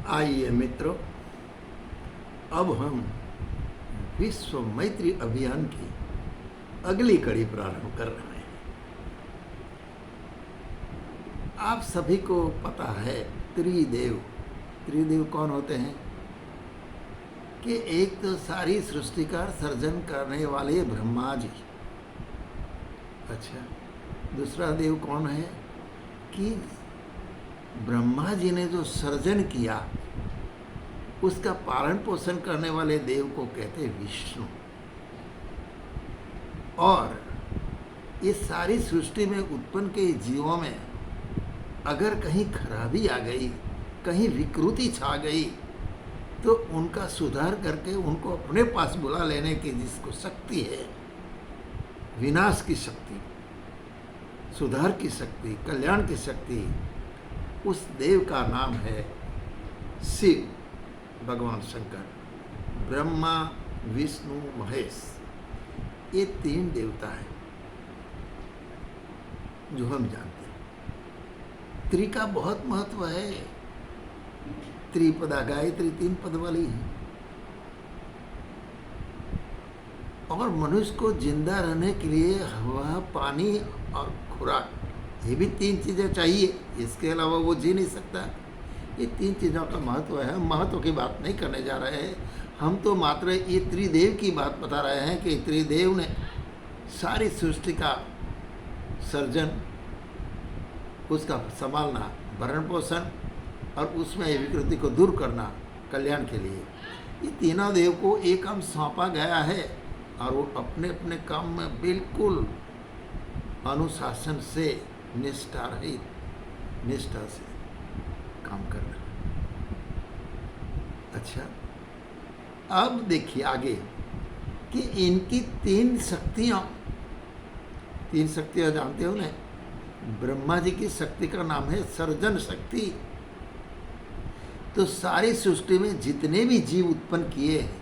आइए मित्रों, अब हम विश्व मैत्री अभियान की अगली कड़ी प्रारंभ कर रहे हैं। आप सभी को पता है त्रिदेव। त्रिदेव कौन होते हैं? कि एक तो सारी सृष्टि का सर्जन करने वाले ब्रह्मा जी। अच्छा, दूसरा देव कौन है? कि ब्रह्मा जी ने जो सर्जन किया उसका पालन पोषण करने वाले देव को कहते विष्णु। और इस सारी सृष्टि में उत्पन्न के जीवों में अगर कहीं खराबी आ गई, कहीं विकृति छा गई, तो उनका सुधार करके उनको अपने पास बुला लेने की जिसको शक्ति है, विनाश की शक्ति, सुधार की शक्ति, कल्याण की शक्ति, उस देव का नाम है शिव, भगवान शंकर। ब्रह्मा, विष्णु, महेश, ये तीन देवता हैं जो हम जानते हैं। त्रि का बहुत महत्व है। त्रिपदा गायत्री 3 पद वाली है। और मनुष्य को जिंदा रहने के लिए हवा, पानी और खुराक, ये भी 3 चीज़ें चाहिए। इसके अलावा वो जी नहीं सकता। ये 3 चीज़ों का महत्व है। हम महत्व की बात नहीं करने जा रहे हैं। हम तो मात्र ये त्रिदेव की बात बता रहे हैं कि त्रिदेव ने सारी सृष्टि का सर्जन, उसका संभालना, भरण पोषण और उसमें विकृति को दूर करना कल्याण के लिए, ये तीनों देव को एक काम सौंपा गया है। और वो अपने अपने काम में बिल्कुल अनुशासन से, निष्ठा रहित, निष्ठा से काम करना। अच्छा, अब देखिए आगे कि इनकी 3 शक्तियाँ जानते हो ना? ब्रह्मा जी की शक्ति का नाम है सर्जन शक्ति। तो सारी सृष्टि में जितने भी जीव उत्पन्न किए हैं,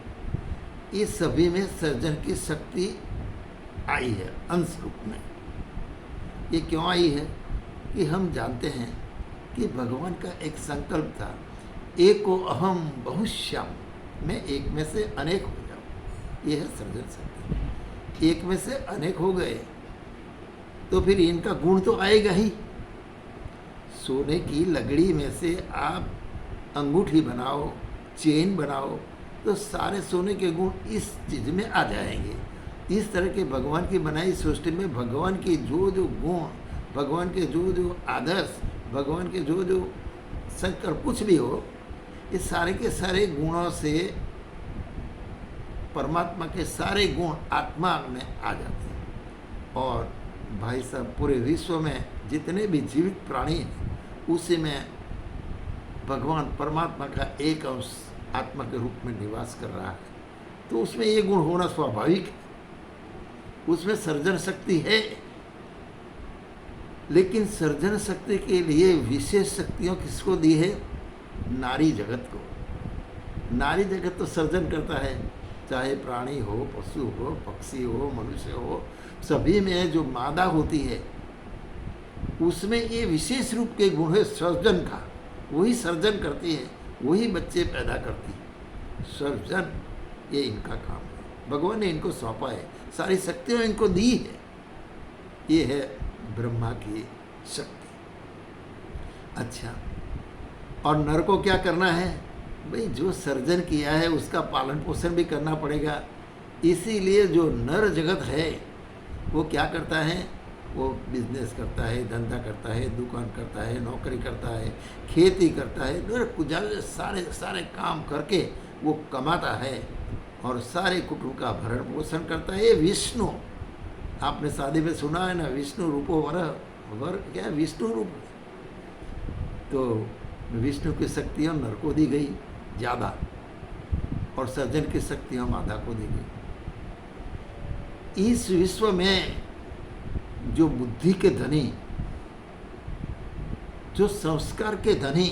ये सभी में सर्जन की शक्ति आई है अंश रूप में। ये क्यों आई है? कि हम जानते हैं कि भगवान का एक संकल्प था, एको अहम बहुश्याम, मैं एक में से अनेक हो जाऊं। ये है सर्जन शक्ति। एक में से अनेक हो गए तो फिर इनका गुण तो आएगा ही। सोने की लकड़ी में से आप अंगूठी बनाओ, चेन बनाओ, तो सारे सोने के गुण इस चीज़ में आ जाएंगे। इस तरह के भगवान की बनाई सृष्टि में भगवान की जो जो गुण, भगवान के जो जो आदर्श, भगवान के जो जो संकल्प कुछ भी हो, इस सारे के सारे गुणों से परमात्मा के सारे गुण आत्मा में आ जाते हैं। और भाई साहब, पूरे विश्व में जितने भी जीवित प्राणी हैं, उसी में भगवान परमात्मा का एक अंश आत्मा के रूप में निवास कर रहा है। तो उसमें ये गुण होना स्वाभाविक है। उसमें सर्जन शक्ति है। लेकिन सर्जन शक्ति के लिए विशेष शक्तियों किसको दी है? नारी जगत को। नारी जगत तो सर्जन करता है, चाहे प्राणी हो, पशु हो, पक्षी हो, मनुष्य हो, सभी में जो मादा होती है उसमें ये विशेष रूप के गुण है सर्जन का। वही सर्जन करती है, वही बच्चे पैदा करती है। सर्जन, ये इनका काम है। भगवान ने इनको सौंपा है, सारी शक्तियाँ इनको दी है। ये है ब्रह्मा की शक्ति। अच्छा, और नर को क्या करना है? भाई, जो सर्जन किया है उसका पालन पोषण भी करना पड़ेगा। इसीलिए जो नर जगत है वो क्या करता है? वो बिजनेस करता है, धंधा करता है, दुकान करता है, नौकरी करता है, खेती करता है, सारे सारे काम करके वो कमाता है और सारे कुटुंब का भरण पोषण करता है। ये विष्णु, आपने शादी में सुना है ना, विष्णु रूपो वर क्या है? विष्णु रूप। तो विष्णु की शक्तियाँ नर को दी गई ज़्यादा, और सर्जन की शक्तियाँ मादा को दी गई। इस विश्व में जो बुद्धि के धनी, जो संस्कार के धनी,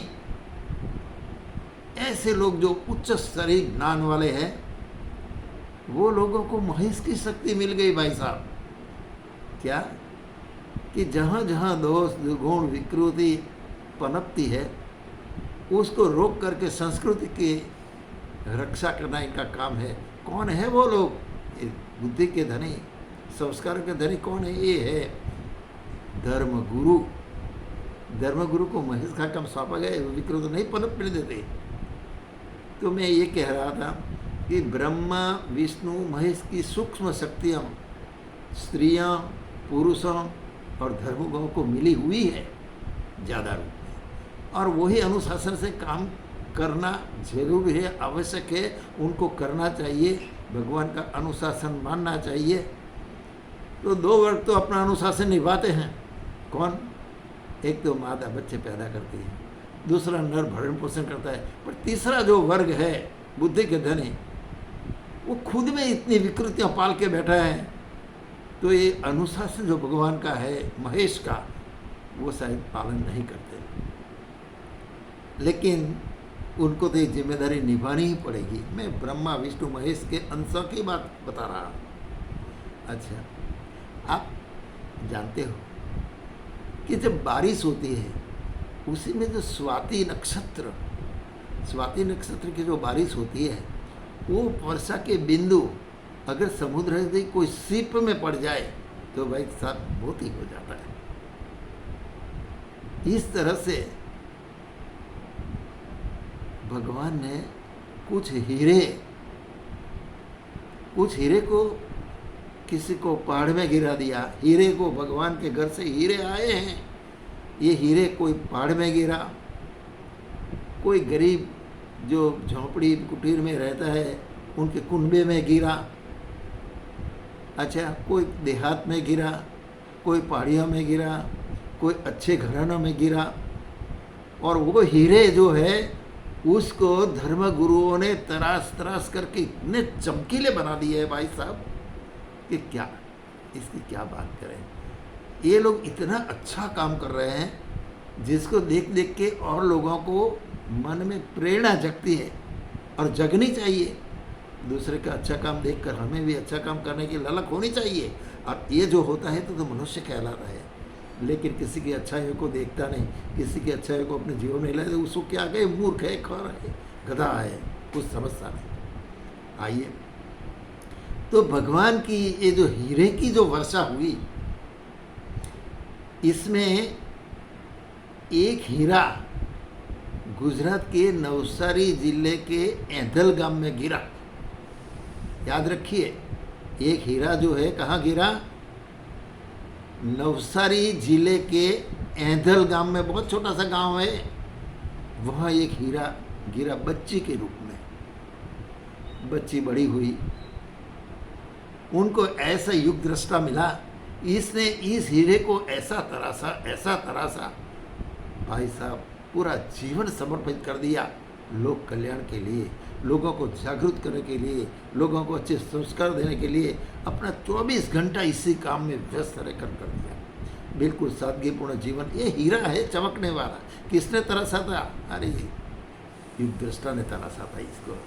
ऐसे लोग जो उच्च स्तरीय ज्ञान वाले हैं, वो लोगों को महेश की शक्ति मिल गई भाई साहब। क्या? कि जहाँ जहाँ दोष, दुर्गुण, विकृति पनपती है, उसको रोक करके संस्कृति की रक्षा करना इनका काम है। कौन है वो लोग? ये बुद्धि के धनी, संस्कार के धनी कौन है? ये है धर्मगुरु। धर्मगुरु को महेश का काम सौंपा गया, विकृत नहीं पनपने देते। तो मैं ये कह रहा था कि ब्रह्मा विष्णु महेश की सूक्ष्म शक्तियाँ स्त्रियाँ पुरुषों और धर्मगुरुओं को मिली हुई है ज़्यादा रूप में, और वही अनुशासन से काम करना जरूरी है, आवश्यक है, उनको करना चाहिए, भगवान का अनुशासन मानना चाहिए। तो दो वर्ग तो अपना अनुशासन निभाते हैं। कौन? एक तो मादा बच्चे पैदा करती है, दूसरा नर भरण पोषण करता है, पर तीसरा जो वर्ग है बुद्धि के धनी, वो खुद में इतनी विकृतियां पाल के बैठा है। तो ये अनुशासन जो भगवान का है, महेश का, वो शायद पालन नहीं करते। लेकिन उनको तो ये जिम्मेदारी निभानी ही पड़ेगी। मैं ब्रह्मा विष्णु महेश के अंशों की बात बता रहा हूँ। अच्छा, आप जानते हो कि जब बारिश होती है उसी में जो स्वाति नक्षत्र की जो बारिश होती है, वो वर्षा के बिंदु अगर समुद्र से कोई सीप में पड़ जाए तो भाई साहब बहुत ही हो जाता है। इस तरह से भगवान ने कुछ हीरे को किसी को पहाड़ में गिरा दिया। हीरे को भगवान के घर से हीरे आए हैं, ये हीरे कोई पहाड़ में गिरा, कोई गरीब जो झोंपड़ी कुटीर में रहता है उनके कुनबे में गिरा। अच्छा, कोई देहात में गिरा, कोई पहाड़ियों में गिरा, कोई अच्छे घरानों में गिरा। और वो हीरे जो है उसको धर्म गुरुओं ने तराश करके इतने चमकीले बना दिए हैं भाई साहब कि क्या इसकी क्या बात करें। ये लोग इतना अच्छा काम कर रहे हैं जिसको देख देख के और लोगों को मन में प्रेरणा जगती है, और जगनी चाहिए। दूसरे का अच्छा काम देखकर हमें भी अच्छा काम करने की ललक होनी चाहिए। और ये जो होता है तो मनुष्य कहलाता है। लेकिन किसी की अच्छाई को देखता नहीं, किसी की अच्छाई को अपने जीवन में लाए, उसको क्या कहे? मूर्ख है, खर है, गधा है, कुछ समझता नहीं। आइए, तो भगवान की ये जो हीरे की जो वर्षा हुई, इसमें एक हीरा गुजरात के नवसारी जिले के एंधल गांव में गिरा। याद रखिए, एक हीरा जो है कहाँ गिरा? नवसारी जिले के एंधल गांव में, बहुत छोटा सा गांव है, वहाँ एक हीरा गिरा बच्ची के रूप में। बच्ची बड़ी हुई, उनको ऐसा युग दृष्टा मिला, इसने इस हीरे को ऐसा तरासा भाई साहब पूरा जीवन समर्पित कर दिया लोक कल्याण के लिए, लोगों को जागरूक करने के लिए, लोगों को अच्छे संस्कार देने के लिए अपना 24 घंटा इसी काम में व्यस्त रहकर कर दिया। बिल्कुल सादगीपूर्ण जीवन। ये हीरा है चमकने वाला। किसने तरासा था? अरे युग दृष्टा ने तरासा था इसको।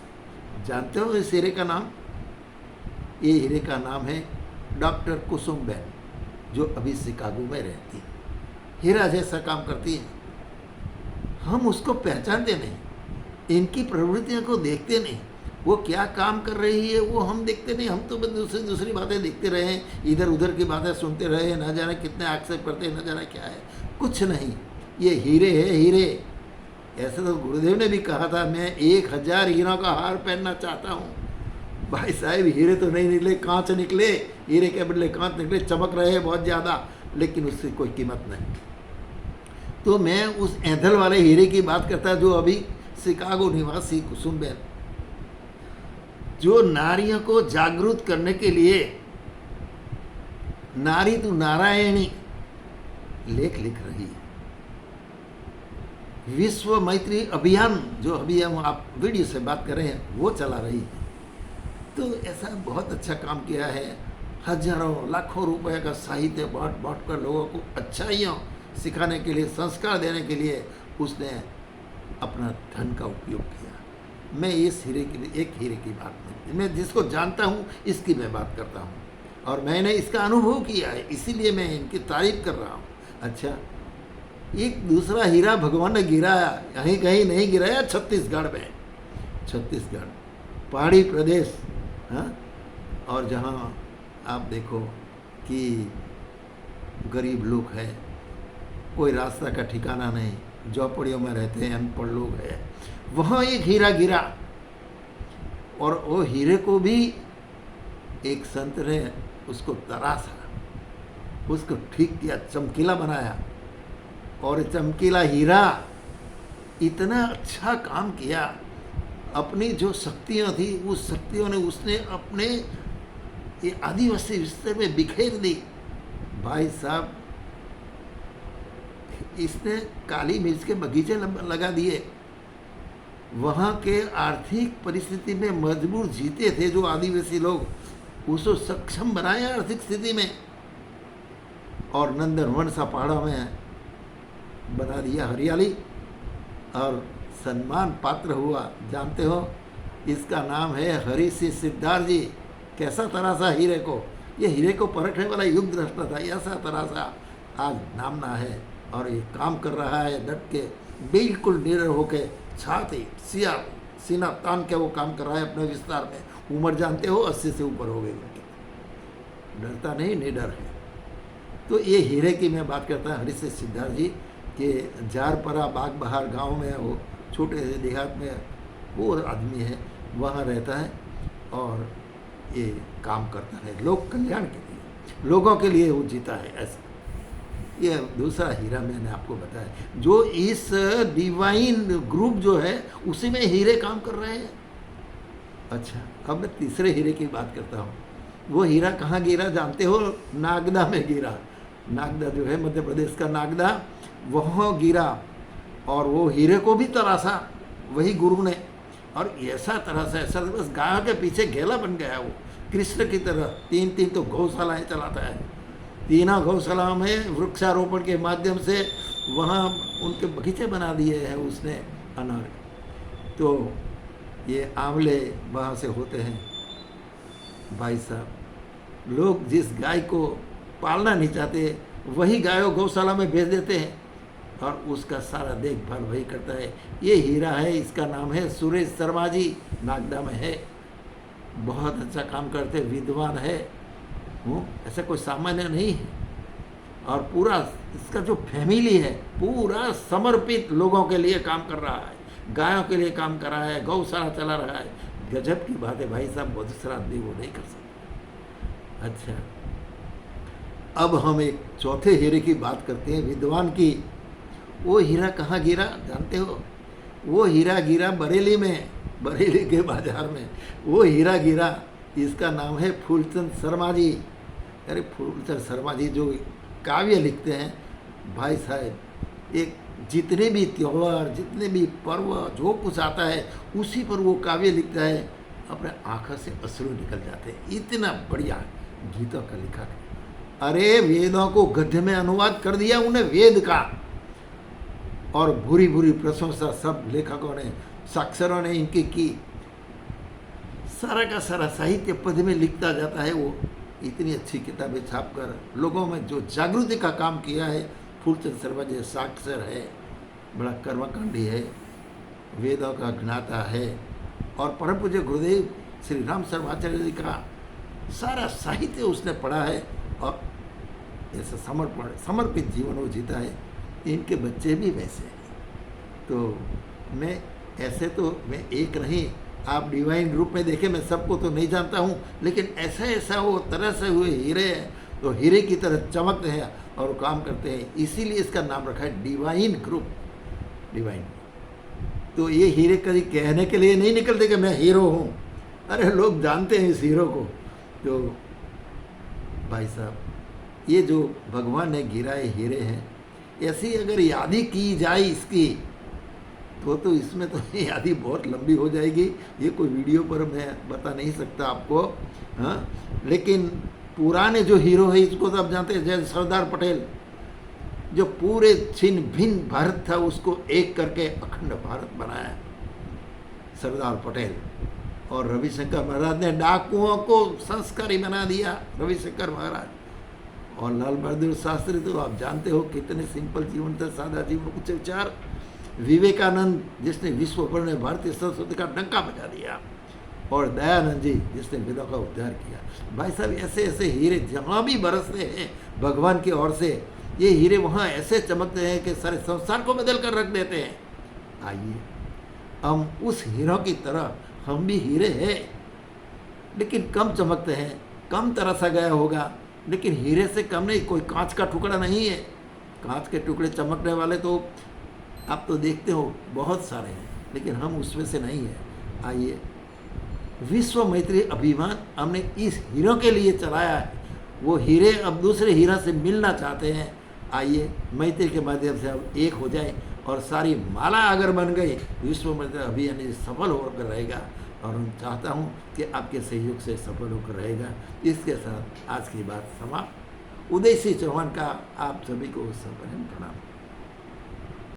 जानते हो इस हीरे का नाम? ये हीरे का नाम है डॉक्टर कुसुमबेन, जो अभी शिकागो में रहती है। हीरा जैसा काम करती है। हम उसको पहचानते नहीं, इनकी प्रवृत्तियों को देखते नहीं, वो क्या काम कर रही है वो हम देखते नहीं। हम तो बस दूसरी बातें देखते रहे, इधर उधर की बातें सुनते रहे, ना जाने कितने आक्षेप करते हैं, ना जाने क्या है, कुछ नहीं। ये हीरे है, हीरे। ऐसे तो गुरुदेव ने भी कहा था, मैं 1000 हीरों का हार पहनना चाहता हूँ। भाई साहब, हीरे तो नहीं निकले, कांच निकले, हीरे के बदले कांच निकले, चमक रहे हैं बहुत ज़्यादा, लेकिन उसकी कोई कीमत नहीं। तो मैं उस एंधल वाले हीरे की बात करता जो अभी शिकागो निवासी कुसुमबेन, जो नारियों को जागरूक करने के लिए नारी तू नारायणी लेख लिख रही है। विश्व मैत्री अभियान, जो अभी हम आप वीडियो से बात कर रहे हैं, वो चला रही है। तो ऐसा बहुत अच्छा काम किया है। हजारों लाखों रुपए का साहित्य बांट कर लोगों को अच्छाइयों सिखाने के लिए, संस्कार देने के लिए उसने अपना धन का उपयोग किया। मैं इस हीरे की, एक हीरे की बात नहीं, मैं जिसको जानता हूँ इसकी मैं बात करता हूँ, और मैंने इसका अनुभव किया है, इसीलिए मैं इनकी तारीफ कर रहा हूँ। अच्छा, एक दूसरा हीरा भगवान ने गिराया, कहीं कहीं नहीं गिराया, छत्तीसगढ़ में, छत्तीसगढ़ पहाड़ी प्रदेश, हाँ। और जहाँ आप देखो कि गरीब लोग हैं, कोई रास्ता का ठिकाना नहीं, झोपड़ियों में रहते हैं, अनपढ़ लोग हैं, वहाँ एक हीरा गिरा। और वो हीरे को भी एक संत ने उसको तराशा, उसको ठीक किया, चमकीला बनाया। और चमकीला हीरा इतना अच्छा काम किया, अपनी जो शक्तियाँ थी उस शक्तियों ने उसने अपने ये आदिवासी विस्तार में बिखेर दी। भाई साहब, इसने काली मिर्च के बगीचे लगा दिए। वहाँ के आर्थिक परिस्थिति में मजबूर जीते थे जो आदिवासी लोग, उसको सक्षम बनाया आर्थिक स्थिति में, और नंदनवन सा पहाड़ों में बना दिया हरियाली, और सम्मान पात्र हुआ। जानते हो, इसका नाम है हरि सिंह सिद्धार्थ जी। कैसा तरासा हीरे को, ये हीरे को परखने वाला युग दृष्टा था, ऐसा तरासा आज नामना है। और ये काम कर रहा है डट के, बिल्कुल निडर होके, छाती सीना तान के वो काम कर रहा है अपने विस्तार में। उम्र जानते हो 80 से ऊपर हो गई उनकी, डरता नहीं, निडर है। तो ये हीरे की मैं बात करता हूँ, हरि सिंह सिद्धार्थ जी के जारपरा बाग बहार गांव में, वो छोटे से देहात में वो आदमी है, वहाँ रहता है और ये काम करता है लोक कल्याण के लिए, लोगों के लिए वो जीता है। ऐसा ये दूसरा हीरा मैंने आपको बताया, जो इस डिवाइन ग्रुप जो है उसी में हीरे काम कर रहे हैं। अच्छा, अब मैं तीसरे हीरे की बात करता हूँ। वो हीरा कहाँ गिरा जानते हो? नागदा में गिरा। नागदा जो है मध्य प्रदेश का नागदा, वहाँ गिरा। और वो हीरे को भी तराशा वही गुरु ने, और ऐसा तराशा ऐसा, बस गाय के पीछे घेला बन गया वो, कृष्ण की तरह। 3 तो गौशालाएँ चलाता है, तीनों गौशालाओं में वृक्षारोपण के माध्यम से वहाँ उनके बगीचे बना दिए हैं उसने अनार। तो ये आंवले वहाँ से होते हैं। भाई साहब, लोग जिस गाय को पालना नहीं चाहते वही गाय गौशाला में भेज देते हैं, और उसका सारा देखभाल वही करता है। ये हीरा है, इसका नाम है सुरेश शर्मा जी, नागदा में है। बहुत अच्छा काम करते, विद्वान है, ऐसा कोई सामान्य नहीं है। और पूरा इसका जो फैमिली है पूरा समर्पित लोगों के लिए काम कर रहा है, गायों के लिए काम कर रहा है, गौशाला चला रहा है। गजब की बात है भाई साहब, दूसरा आदमी वो नहीं कर सकता। अच्छा, अब हम एक चौथे हीरे की बात करते हैं, विद्वान की। वो हीरा कहाँ गिरा जानते हो? वो हीरा गिरा बरेली में, बरेली के बाजार में वो हीरा गिरा। इसका नाम है फूलचंद शर्मा जी। अरे फूलचंद शर्मा जी जो काव्य लिखते हैं भाई साहब, एक जितने भी त्यौहार, जितने भी पर्व, जो कुछ आता है उसी पर वो काव्य लिखता है, अपने आँखों से अश्रु निकल जाते हैं। इतना बढ़िया गीतों का लिखा है। अरे वेदों को गद्य में अनुवाद कर दिया उन्हें, वेद का, और भूरी भूरी प्रशंसा सब लेखकों ने, साक्षरों ने इनकी की। सारा का सारा साहित्य पद में लिखता जाता है वो। इतनी अच्छी किताबें छापकर लोगों में जो जागृति का काम किया है फूलचंद शर्मा जी। साक्षर है, बड़ा कर्मकांडी है, वेदों का ज्ञाता है, और परम पूज्य गुरुदेव श्री राम शर्माचार्य जी का सारा साहित्य उसने पढ़ा है, और ऐसा समर्पित जीवन वो जीता है। इनके बच्चे भी वैसे हैं। तो मैं ऐसे तो मैं एक नहीं, आप डिवाइन रूप में देखें, मैं सबको तो नहीं जानता हूँ, लेकिन ऐसा वो तरह से हुए हीरे हैं, तो हीरे की तरह चमकते हैं और काम करते हैं। इसीलिए इसका नाम रखा है डिवाइन ग्रुप, डिवाइन। तो ये हीरे कभी कहने के लिए नहीं निकलते कि मैं हीरो हूँ, अरे लोग जानते हैं इस हीरो को। तो भाई साहब, ये जो भगवान ने गिराए हीरे हैं, ऐसी अगर यादी की जाए इसकी तो इसमें तो यादी बहुत लंबी हो जाएगी। ये कोई वीडियो पर मैं बता नहीं सकता आपको, हाँ। लेकिन पुराने जो हीरो है इसको तो आप जानते हैं, जैसे सरदार पटेल, जो पूरे छिन्न भिन्न भारत था उसको एक करके अखंड भारत बनाया, सरदार पटेल। और रविशंकर महाराज ने डाकुओं को संस्कारी बना दिया, रविशंकर महाराज। और लाल बहादुर शास्त्री तो आप जानते हो कितने सिंपल जीवन थे, सादा जीवन, उच्च विचार। विवेकानंद जिसने विश्व भर में भारतीय संस्कृति का डंका बजा दिया, और दयानंद जी जिसने वेदों का उद्धार किया। भाई साहब ऐसे ऐसे हीरे जहाँ भी बरसते हैं भगवान की ओर से, ये हीरे वहाँ ऐसे चमकते हैं कि सारे संसार को बदल कर रख देते हैं। आइए हम उस हीरों की तरह, हम भी हीरे हैं लेकिन कम चमकते हैं, कम तरसा गया होगा, लेकिन हीरे से कम नहीं, कोई कांच का टुकड़ा नहीं है। कांच के टुकड़े चमकने वाले तो आप तो देखते हो बहुत सारे हैं, लेकिन हम उसमें से नहीं है। आइए विश्व मैत्री अभियान हमने इस हीरो के लिए चलाया है। वो हीरे अब दूसरे हीरा से मिलना चाहते हैं। आइए मैत्री के माध्यम से अब एक हो जाए, और सारी माला अगर बन गई, विश्व मैत्री अभियान सफल होकर रहेगा, और हम चाहता हूँ कि आपके सहयोग से सफल होकर रहेगा। इसके साथ आज की बात समाप्त। उदय सिंह चौहान का आप सभी को सप्रेम प्रणाम।